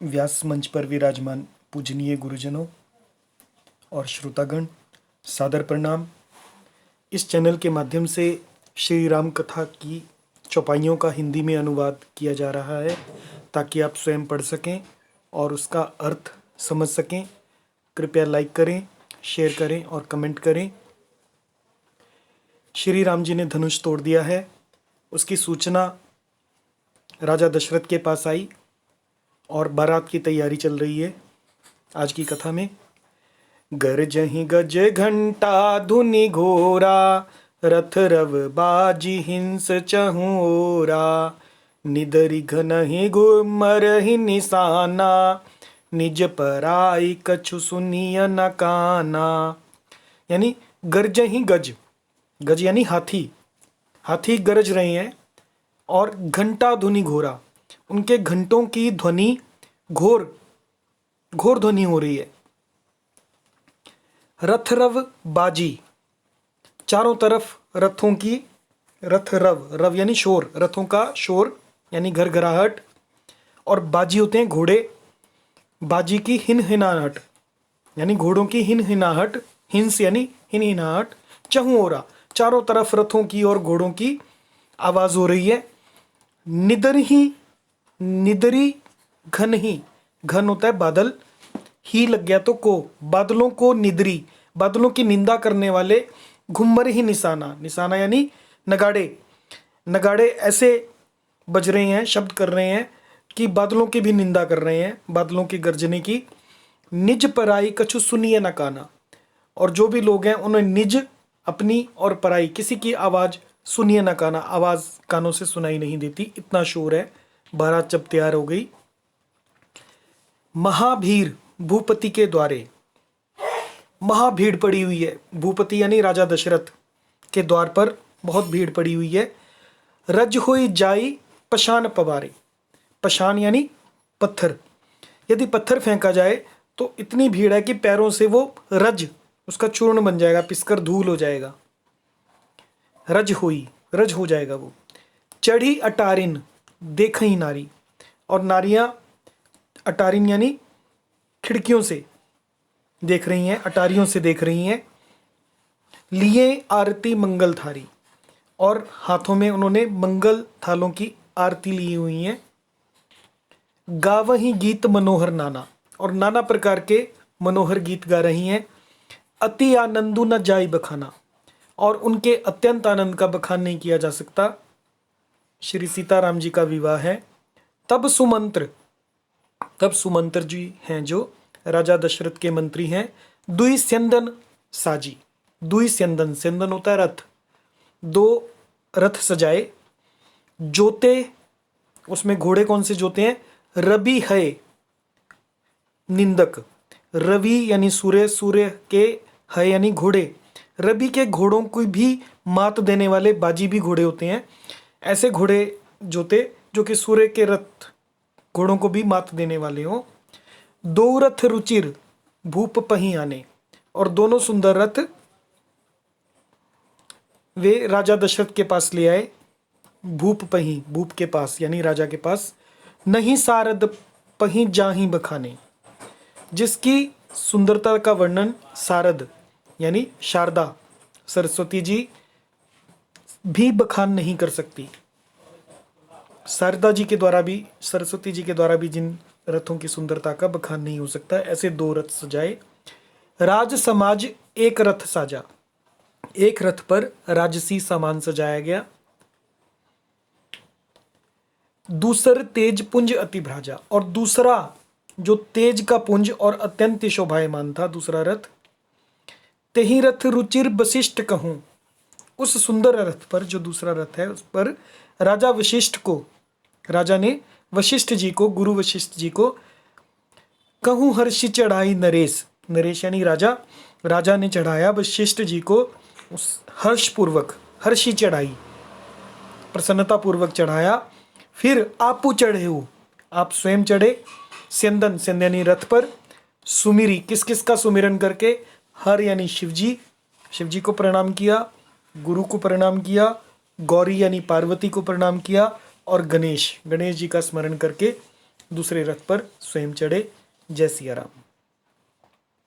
व्यास मंच पर विराजमान पूजनीय गुरुजनों और श्रोतागण, सादर प्रणाम। इस चैनल के माध्यम से श्री राम कथा की चौपाइयों का हिंदी में अनुवाद किया जा रहा है ताकि आप स्वयं पढ़ सकें और उसका अर्थ समझ सकें। कृपया लाइक करें, शेयर करें और कमेंट करें। श्री राम जी ने धनुष तोड़ दिया है, उसकी सूचना राजा दशरथ के पास आई और बारात की तैयारी चल रही है। आज की कथा में गरजहि गज घंटा धुनि घोरा, रथ रव बाजी हिंस चहु ओरा, निदरि घनहि गुमरहि निशाना, निज पराई कछु सुनिय न काना। यानी गरजहि गज, गज यानी हाथी, हाथी गरज रहे हैं और घंटा धुनि घोरा, उनके घंटों की ध्वनि घोर घोर ध्वनि हो रही है। रथ रव बाजी, चारों तरफ रथों की, रथ रव, रव यानी शोर, रथों का शोर यानी घरघराहट, और बाजी होते हैं घोड़े, बाजी की हिनहिनाहट यानी घोड़ों की हिनहिनाहट, हिंस यानी हिनहिनाहट, चहुं ओरा, चारों तरफ रथों की और घोड़ों की आवाज हो रही है। निदर ही, निदरी घन ही, घन होता है बादल, ही लग गया तो को, बादलों को निदरी, बादलों की निंदा करने वाले, घुम्मर ही निशाना, निशाना यानी नगाड़े, नगाड़े ऐसे बज रहे हैं, शब्द कर रहे हैं कि बादलों की भी निंदा कर रहे हैं, बादलों की गर्जने की। निज पराई कछु सुनिए न काना, और जो भी लोग हैं उन्हें निज, अपनी और पराई, किसी की आवाज सुनिए न काना, आवाज कानों से सुनाई नहीं देती, इतना शोर है। बारात जब तैयार हो गई, महाभीड़ भूपति के द्वारे, महाभीड़ पड़ी हुई है, भूपति यानी राजा दशरथ के द्वार पर बहुत भीड़ पड़ी हुई है। रज होई जाई पशान पवारे, पशान यानी पत्थर, यदि पत्थर फेंका जाए तो इतनी भीड़ है कि पैरों से वो रज, उसका चूर्ण बन जाएगा, पिसकर धूल हो जाएगा। रज हुई, रज हो जाएगा वो। चढ़ी अटारिन देखई नारी, और नारियां अटारिन यानी खिड़कियों से देख रही हैं, अटारियों से देख रही हैं। लिए आरती मंगल थारी, और हाथों में उन्होंने मंगल थालों की आरती ली हुई है। गावही गीत मनोहर नाना, और नाना प्रकार के मनोहर गीत गा रही हैं। अति आनंदु न जाई बखाना, और उनके अत्यंत आनंद का बखान नहीं किया जा सकता। श्री सीताराम जी का विवाह है। तब सुमंत्र, तब सुमंत्र जी हैं जो राजा दशरथ के मंत्री हैं। दुई स्यंदन साजी, दुई स्यंदन, स्यंदन होता है रथ, दो रथ सजाए। जोते, उसमें घोड़े कौन से जोते हैं? रवि है निंदक, रवि यानी सूर्य, सूर्य के है यानी घोड़े, रवि के घोड़ों को भी मात देने वाले बाजी भी घोड़े होते हैं। ऐसे घोड़े जोते जो कि सूर्य के रथ घोड़ों को भी मात देने वाले हों। दो रथ रुचिर भूप पही आने, और दोनों सुंदर रथ वे राजा दशरथ के पास ले आए। भूप पही, भूप के पास यानी राजा के पास। नहीं सारद पही जाही बखाने, जिसकी सुंदरता का वर्णन सारद यानी शारदा सरस्वती जी भी बखान नहीं कर सकती। शारदा जी के द्वारा भी, सरस्वती जी के द्वारा भी जिन रथों की सुंदरता का बखान नहीं हो सकता, ऐसे दो रथ सजाए। राज समाज एक रथ साजा, एक रथ पर राजसी सामान सजाया गया। दूसर तेज पुंज अति भ्राजा, और दूसरा जो तेज का पुंज और अत्यंत शोभायमान था दूसरा रथ। तेहि रथ रुचिर वशिष्ठ कहूं, उस सुंदर रथ पर, जो दूसरा रथ है उस पर राजा वशिष्ठ को, राजा ने वशिष्ठ जी को, गुरु वशिष्ठ जी को, कहूं हर्षि चढ़ाई नरेश, नरेश यानी राजा, राजा ने चढ़ाया वशिष्ठ जी को उस हर्षपूर्वक, हर्षि चढ़ाई, प्रसन्नता पूर्वक चढ़ाया। फिर आपू चढ़े हो, आप स्वयं चढ़े। स्यंदन, स्यंदन यानी रथ पर। सुमिरी, किस किस का सुमिरन करके? हर यानी शिवजी, शिवजी को प्रणाम किया, गुरु को प्रणाम किया, गौरी यानी पार्वती को प्रणाम किया, और गणेश, गणेश जी का स्मरण करके दूसरे रथ पर स्वयं चढ़े। जय सिया राम।